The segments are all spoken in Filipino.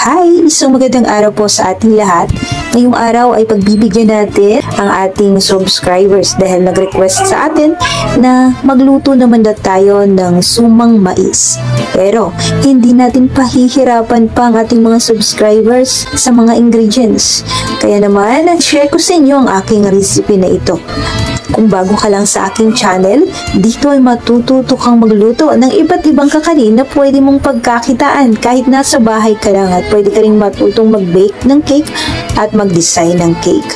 Hi! Isang magandang araw po sa ating lahat. Ngayong araw ay pagbibigyan natin ang ating subscribers dahil nag-request sa atin na magluto naman na tayo ng sumang mais. Pero hindi natin pahihirapan pa ang ating mga subscribers sa mga ingredients. Kaya naman, share ko sa inyo ang aking recipe na ito. Kung bago ka lang sa aking channel, dito ay matututo kang magluto ng iba't ibang kakanin na pwede mong pagkakitaan kahit nasa bahay ka lang, at pwede ka rin matutong mag-bake ng cake at mag-design ng cake.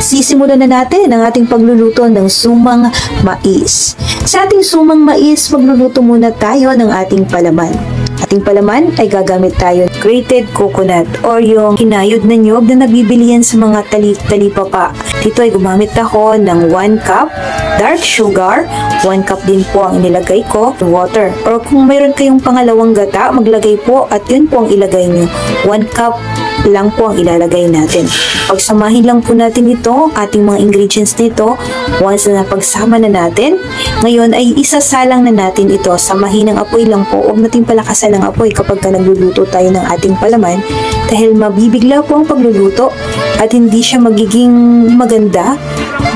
Sisimulan na natin ang ating pagluluto ng sumang mais. Sa ating sumang mais, magluluto muna tayo ng ating palaman. Ating palaman ay gagamit tayo ng grated coconut or yung kinayod na nyog na nabibilihan sa mga talipapa. Dito ay gumamit ako ng 1 cup dark sugar, 1 cup din po ang inilagay ko, water. Or kung mayroon kayong pangalawang gata, maglagay po at yun po ang ilagay nyo. 1 cup lang po ang ilalagay natin. Pagsamahin lang po natin ito, ating mga ingredients nito. Once na napagsama na natin, ngayon ay isasalang na natin ito sa mahinang apoy lang po. Huwag natin palakasan ang apoy kapag nagluluto tayo ng ating palaman dahil mabibigla po ang pagluluto at hindi siya magiging maganda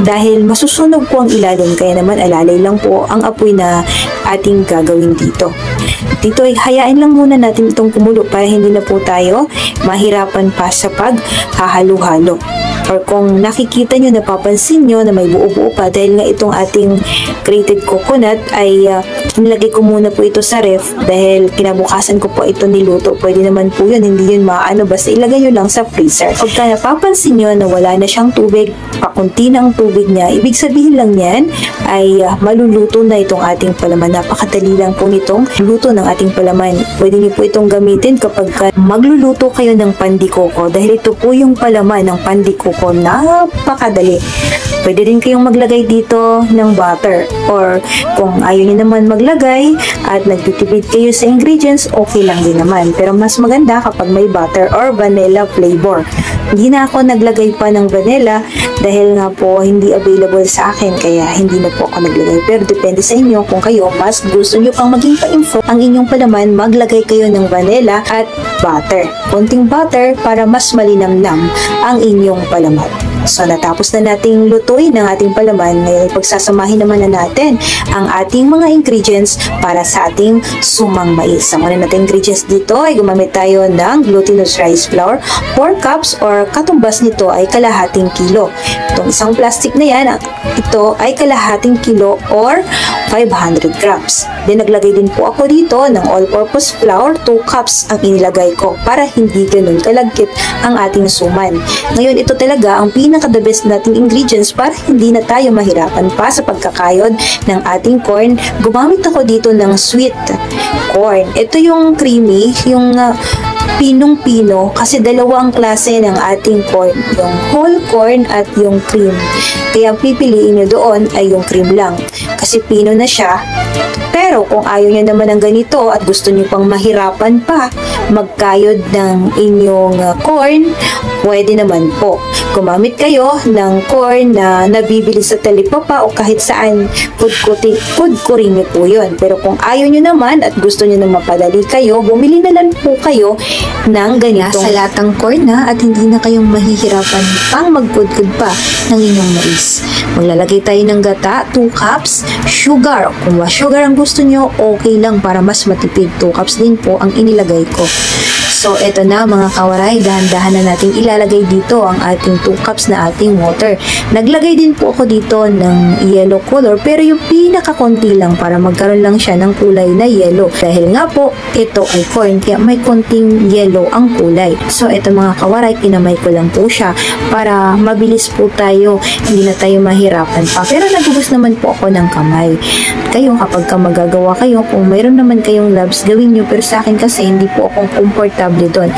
dahil masusunog po ang ilalim. Kaya naman alalay lang po ang apoy na ating gagawin dito. Dito ay hayain lang muna natin itong kumulo para hindi na po tayo mahirapan pa sa paghahalo-halo. Or kung nakikita nyo, napapansin nyo na may buo-buo pa dahil nga itong ating grated coconut ay nilagay ko muna po ito sa ref dahil kinabukasan ko po ito niluto. Pwede naman po yun, hindi yun maano, basta ilagay nyo lang sa freezer. Pagka napapansin nyo na wala na siyang tubig, pakunti na ang tubig niya, ibig sabihin lang yan ay maluluto na itong ating palaman. Napakadali lang po nitong luto ng ating palaman. Pwede nyo po itong gamitin kapag magluluto kayo ng pandikoko dahil ito po yung palaman ng pandikoko. Napakadali. Pwede rin kayong maglagay dito ng butter or kung ayaw nyo naman maglagay at nagtitipid kayo sa ingredients, okay lang din naman. Pero mas maganda kapag may butter or vanilla flavor. Hindi na ako naglagay pa ng vanilla dahil nga po hindi available sa akin kaya hindi na po ako naglagay. Pero depende sa inyo kung kayo mas gusto nyo pang maging pa-info ang inyong palaman, maglagay kayo ng vanilla at butter. Konting butter para mas malinamnam ang inyong palaman. So, natapos na nating lutuin ang ating palaman. Ngayon, pagsasamahin naman na natin ang ating mga ingredients para sa ating sumang mais. Ang una nating ingredients dito ay gumamit tayo ng glutinous rice flour. 4 cups or katumbas nito ay kalahating kilo. Itong isang plastic na yan, ito ay kalahating kilo or 500 grams. Then, naglagay din po ako dito ng all-purpose flour. 2 cups ang inilagay ko para hindi ganun kalagkit ang ating suman. Ngayon, ito talaga ang pinaka-the best nating ingredients para hindi na tayo mahirapan pa sa pagkakayod ng ating corn. Gumamit ako dito ng sweet corn. Ito yung creamy, yung pinong-pino kasi dalawa ang klase ng ating corn, yung whole corn at yung cream. Kaya ang pipiliin nyo doon ay yung cream lang kasi pino na siya. Pero kung ayaw nyo naman ng ganito at gusto nyo pang mahirapan pa magkayod ng inyong corn, pwede naman po. Gumamit kayo ng corn na nabibili sa talipapa o kahit saan, pudkurin nyo po yun. Pero kung ayaw nyo naman at gusto nyo na mapadali kayo, bumili na lang po kayo ng ganitong latang corn na at hindi na kayong mahihirapan pang magpudkud pa ng inyong mais. Maglalagay tayo ng gata, 2 cups, sugar. Kung sugar ang gusto nyo, okay lang para mas matipid. 2 cups din po ang inilagay ko. So, eto na mga kawaray, dahan-dahan na natin ilalagay dito ang ating 2 cups na ating water. Naglagay din po ako dito ng yellow color, pero yung pinakakonti lang para magkaroon lang siya ng kulay na yellow. Dahil nga po, ito ay corn, kaya may konting yellow ang kulay. So, eto mga kawaray, kinamay ko lang po siya para mabilis po tayo, hindi na tayo mahirapan pa. Pero nagubos naman po ako ng kamay. Kayo, kapag magagawa kayo, kung mayroon naman kayong gloves, gawin nyo. Pero sa akin kasi, hindi po akong comfortable doon.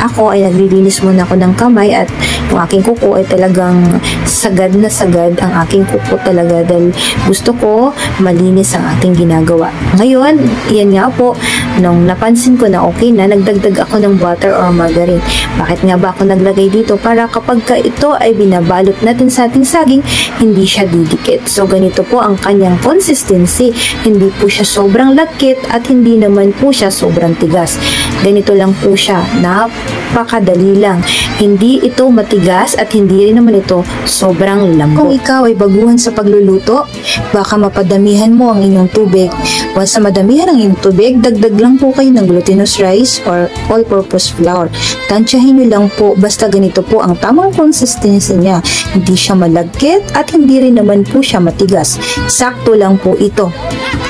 Ako ay naglilinis muna ako ng kamay at yung aking kuko ay talagang sagad na sagad ang aking kuko talaga dahil gusto ko malinis ang ating ginagawa. Ngayon, yan nga po, nung napansin ko na okay na, nagdagdag ako ng butter or margarine. Bakit nga ba ako naglagay dito? Para kapag ito ay binabalot natin sa ating saging, hindi siya didikit. So, ganito po ang kanyang consistency. Hindi po siya sobrang lagkit at hindi naman po siya sobrang tigas. Ganito lang po siya. Napakadali lang. Hindi ito matigas at hindi rin naman ito sobrang lambot. Kung ikaw ay baguhan sa pagluluto, baka mapadamihan mo ang inyong tubig. Once na madamihan ang inyong tubig, dagdag lang po kayo ng glutinous rice or all-purpose flour. Tansyahin nyo lang po, basta ganito po ang tamang consistency niya. Hindi siya malagkit at hindi rin naman po siya matigas. Sakto lang po ito.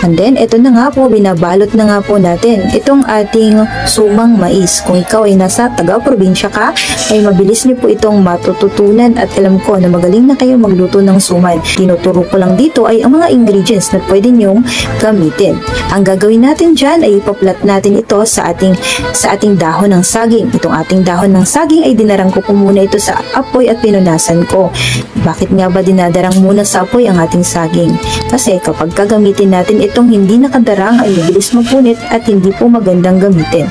And then, ito na nga po, binabalot na nga po natin itong ating sumang mais. Kung ikaw ay nasa taga-probinsya ka, ay mabilis niyo po itong matututunan at alam ko na magaling na kayo magluto ng suman. Tinuturo ko lang dito ay ang mga ingredients na pwede niyong gamitin. Ang gagawin natin dyan ay ipaplat natin ito sa ating dahon ng saging. Itong ating dahon ng saging ay dinarang ko po muna ito sa apoy at pinunasan ko. Bakit nga ba dinadarang muna sa apoy ang ating saging? Kasi kapag gagamitin natin itong hindi nakadarang ay mabilis mapunit at hindi po magandang gamitin.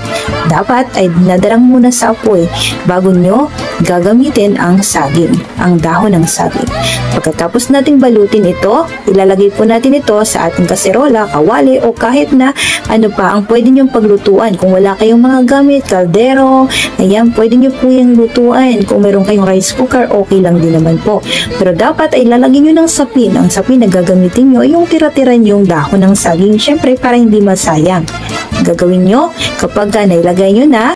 Dapat ay dinadarang muna sa apoy bago nyo gagamitin ang saging, ang dahon ng saging. Pagkatapos nating balutin ito, ilalagay po natin ito sa ating kaserola, kawali o kahit na ano pa ang pwede nyong paglutuan. Kung wala kayong mga gamit, kaldero, ayan, pwede nyo po yung lutuan. Kung meron kayong rice cooker, okay lang din naman po. Pero dapat ay lalagyan nyo ng sapin. Ang sapin na gagamitin nyo ay yung tira-tira yung dahon ng saging, syempre para hindi masayang. Gagawin nyo kapag nailagay nyo na,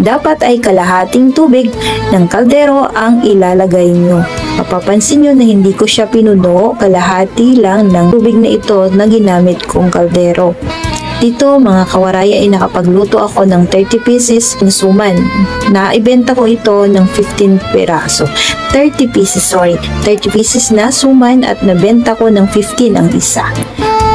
dapat ay kalahating tubig ng kaldero ang ilalagay nyo. Mapapansin nyo na hindi ko siya pinuno, kalahati lang ng tubig na ito na ginamit kong kaldero. Dito mga kawaray ay nakapagluto ako ng 30 pieces ng suman. Naibenta ko ito ng 15 peraso. 30 pieces na suman at nabenta ko ng 15 ang isa.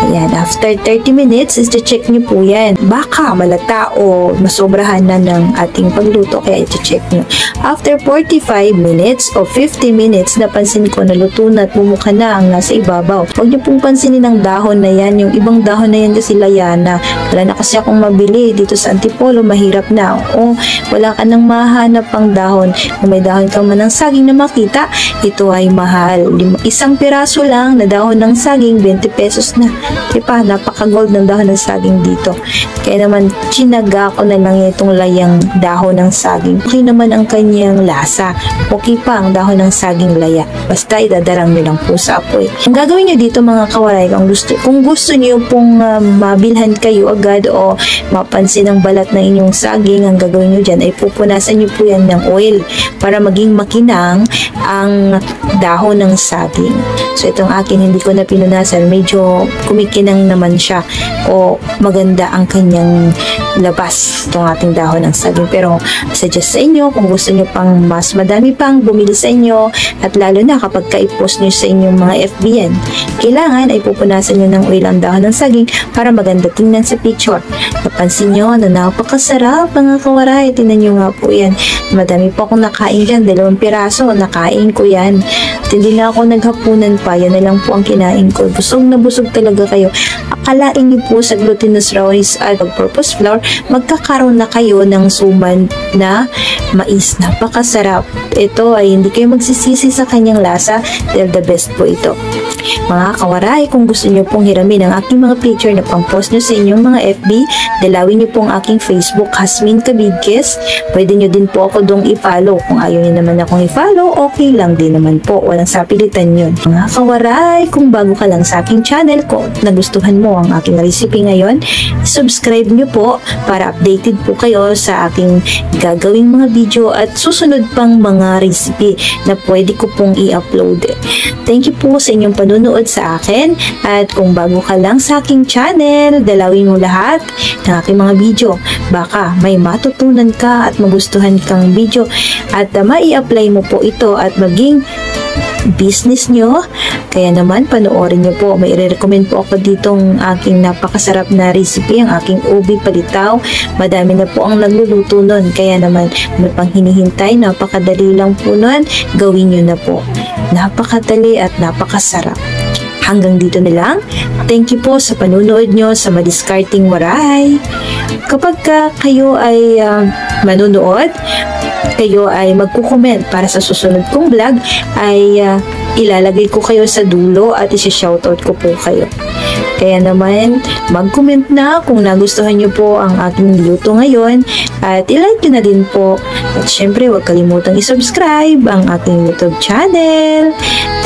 Ayan, after 30 minutes, i-check nyo po yan. Baka malata o masobrahan na ng ating pagluto, kaya i-check nyo. After 45 minutes o 50 minutes, napansin ko na luto na at bumuka na ang nasa ibabaw. Huwag nyo pong pansinin ang dahon na yan. Yung ibang dahon na yan kasi layana. Wala na kasi akong mabili dito sa Antipolo, mahirap na. O wala ka nang mahanap pang dahon. Kung may dahon ka man ng saging na makita, ito ay mahal. Isang piraso lang na dahon ng saging, 20 pesos na. Diba, napaka-gold ng dahon ng saging dito. Kaya naman, chinaga ko na lang itong layang dahon ng saging. Okay naman ang kanyang lasa. Okay pa ang dahon ng saging laya. Basta idadarang nyo lang po sa apoy. Ang gagawin nyo dito mga kawaray, kung gusto nyo pong mabilhan kayo agad o mapansin ang balat ng inyong saging, ang gagawin nyo dyan ay pupunasan nyo po yan ng oil para maging makinang ang dahon ng saging. So itong akin hindi ko na pinunasan, medyo kumikinang naman siya o maganda ang kanyang labas itong ating dahon ng saging. Pero suggest sa inyo kung gusto nyo pang mas madami pang bumili sa inyo at lalo na kapag ka-post nyo sa inyong mga FB yan, kailangan ay pupunasan nyo ng oil ang dahon ng saging para maganda tingnan sa picture. Napansin nyo na napakasarap mga kawaray. Tingnan nyo nga po yan. Madami po akong nakain dyan, 2 piraso nakain ko yan. At hindi na ako naghapunan pa, yan na lang po ang kinain ko. Busog na busog talaga kayo. Akalain niyo po sa glutinous rice at all-purpose flour, magkakaroon na kayo ng suman na mais. Napakasarap. Ito ay hindi kayo magsisisi sa kanyang lasa dahil the best po ito. Mga kawaray, kung gusto niyo pong hiramin ang aking mga picture na pang-post nyo sa inyong mga FB, dalawin niyo pong aking Facebook, Hasmin Cabidkes. Pwede niyo din po ako dong i-follow. Kung ayaw niyo naman akong i-follow, okay lang din naman po. walang sapilitan yun. Mga kawaray, kung bago ka lang sa aking channel ko, nagustuhan mo ang aking recipe ngayon, subscribe nyo po para updated po kayo sa aking gagawing mga video at susunod pang mga recipe na pwede ko pong i-upload. Thank you po sa inyong panunood sa akin, at kung bago ka lang sa aking channel, dalawin mo lahat ng aking mga video. Baka may matutunan ka at magustuhan kang video at mai-apply mo po ito at maging business nyo. Kaya naman panoorin nyo po. May i-recommend po ako ditong aking napakasarap na recipe, ang aking ubi palitaw. Madami na po ang nagluluto nun, kaya naman ano pang hinihintay, napakadali lang po nun, gawin nyo na po. Napakadali at napakasarap. Hanggang dito na lang. Thank you po sa panunood nyo sa Madiskarteng Waray. Kapag kayo ay manunood, kayo ay magkukomment para sa susunod kong vlog, ay ilalagay ko kayo sa dulo at isi-shoutout ko po kayo. Kaya naman, mag-comment na kung nagustuhan nyo po ang aking luto ngayon at i-like nyo na din po. At syempre, huwag kalimutang i-subscribe ang aking YouTube channel.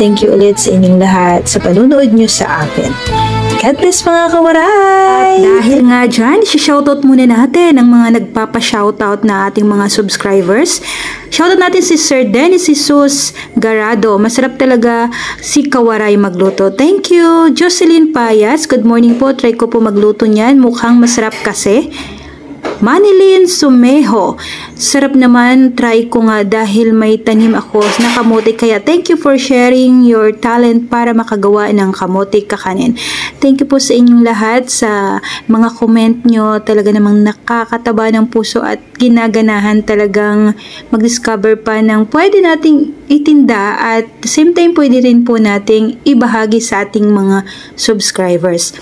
Thank you ulit sa inyong lahat sa panunood nyo sa akin. God bless mga kawaray! At dahil nga dyan, shoutout muna natin ang mga nagpapa-shoutout na ating mga subscribers. Shoutout natin si Sir Dennis Jesus Garado. Masarap talaga si Kawaray magluto. Thank you! Jocelyn Payas, good morning po. Try ko po magluto niyan. Mukhang masarap kasi. Manilyn Sumeho, sarap naman, try ko nga dahil may tanim ako na kamote, kaya thank you for sharing your talent para makagawa ng kamote kakanin. Thank you po sa inyong lahat sa mga comment nyo, talaga namang nakakataba ng puso at ginaganahan talagang mag-discover pa ng pwede nating itinda at the same time pwede rin po nating ibahagi sa ating mga subscribers.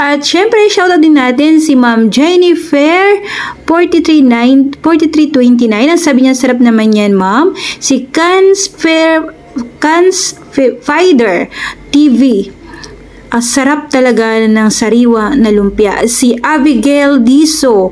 At syempre, shoutout din natin si Ma'am Jennifer 4329. Ang sabi niya, sarap naman yan, ma'am. Si Fider TV. Ang sarap talaga ng sariwa na lumpia. Si Abigail Diso.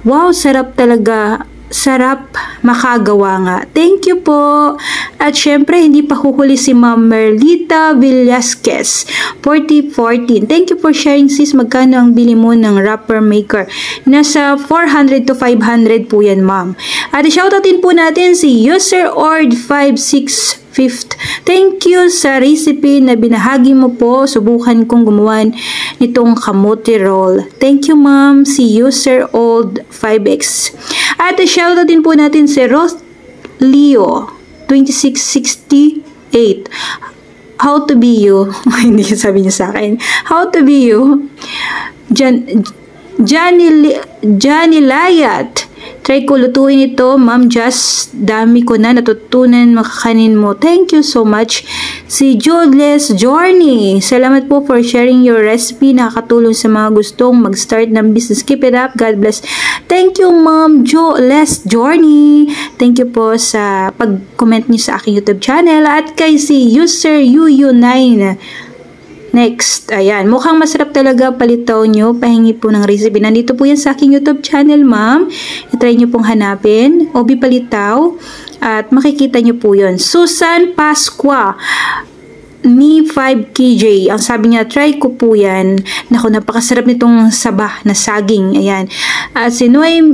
Wow, sarap talaga. Sarap makagawa nga. Thank you po. At syempre, hindi pa huhuli si Ma'am Merlita Villasquez, 4014. Thank you for sharing, sis. Magkano ang bili mo ng wrapper maker? Nasa 400 to 500 po yan, ma'am. At shoutoutin po natin si User Ord 565. Thank you sa recipe na binahagi mo po. Subukan kong gumawa nitong kamote roll. Thank you, ma'am. Si User Old 5X. At shoutout din po natin si Roth Leo 2668. How to be you. Hindi sabi niya sa akin. How to be you. Johnny Layat. Try ko lutuin ito, ma'am. Just dami ko na natutunan makakanin mo. Thank you so much. Si Joeless Journey. Salamat po for sharing your recipe. Nakakatulong sa mga gustong mag-start ng business. Keep it up. God bless. Thank you, ma'am Joeless Journey. Thank you po sa pag-comment niyo sa aking YouTube channel. At kay si User UU9. Next, ayan, mukhang masarap talaga palitaw nyo. Pahingi po ng recipe. Nandito po yan sa aking YouTube channel, ma'am. I-try nyo pong hanapin. Obi palitaw. At makikita nyo po yun. Susan Pasqua. Me 5KJ. Ang sabi niya, try ko po yan. Naku, napakasarap nitong sabah na saging. Ayan. At si Noemi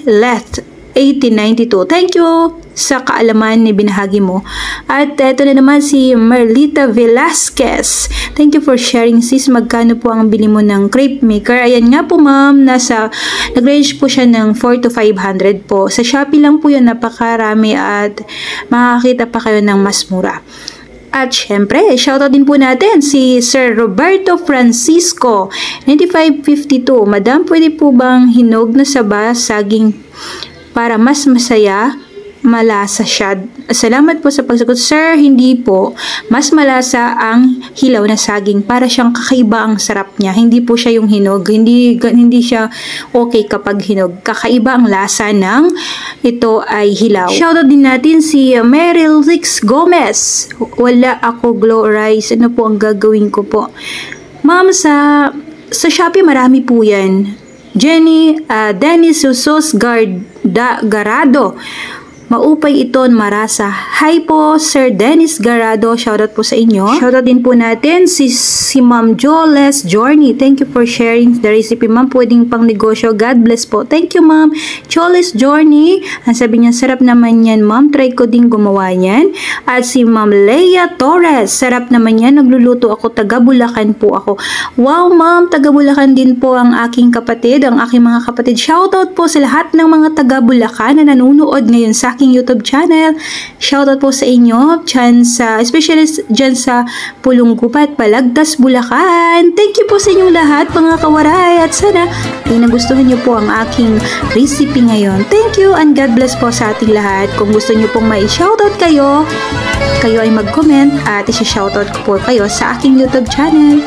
Leth 1892. Thank you sa kaalaman ni binahagi mo. At eto na naman si Merlita Velasquez. Thank you for sharing, sis. Magkano po ang bili mo ng crepe maker? Ayan nga po, ma'am. Nag-range po siya ng 4 to 500 po. Sa Shopee lang po yun, napakarami at makakita pa kayo ng mas mura. At syempre, shoutout din po natin si Sir Roberto Francisco 9552. Madam, pwede po bang hinog na saba saging para mas masaya? Malasa siya. Salamat po sa pagsagot, sir. Hindi po. Mas malasa ang hilaw na saging. Para siyang kakaiba ang sarap niya. Hindi po siya yung hinog. Hindi siya okay kapag hinog. Kakaiba ang lasa ng ito ay hilaw. Shoutout din natin si Meryl Rix Gomez. Wala ako glow rice. Ano po ang gagawin ko po? Ma'am, sa Shopee marami po yan. Dennis Jesus Garado. Maupay Iton Marasa. Hi po, Sir Dennis Garado. Shoutout po sa inyo. Shoutout din po natin si Ma'am Joles Journey. Thank you for sharing the recipe, ma'am. Pwedeng pang negosyo. God bless po. Thank you, ma'am. Joles Journey. Ang sabi niya, sarap naman yan, ma'am. Try ko din gumawa yan. At si Ma'am Leia Torres. Sarap naman yan. Nagluluto ako. Taga Bulacan po ako. Wow, ma'am. Taga Bulacan din po ang aking kapatid. Ang aking mga kapatid. Shoutout po sa lahat ng mga taga Bulacan na nanonood ngayon sa aking YouTube channel. Shoutout po sa inyo. Especially dyan sa Pulunggupat, Palagtas, Bulacan. Thank you po sa inyong lahat, mga kawaray. At sana ay nagustuhan niyo po ang aking recipe ngayon. Thank you and God bless po sa ating lahat. Kung gusto niyo pong mai-shoutout kayo ay mag-comment at isi-shoutout ko po kayo sa aking YouTube channel.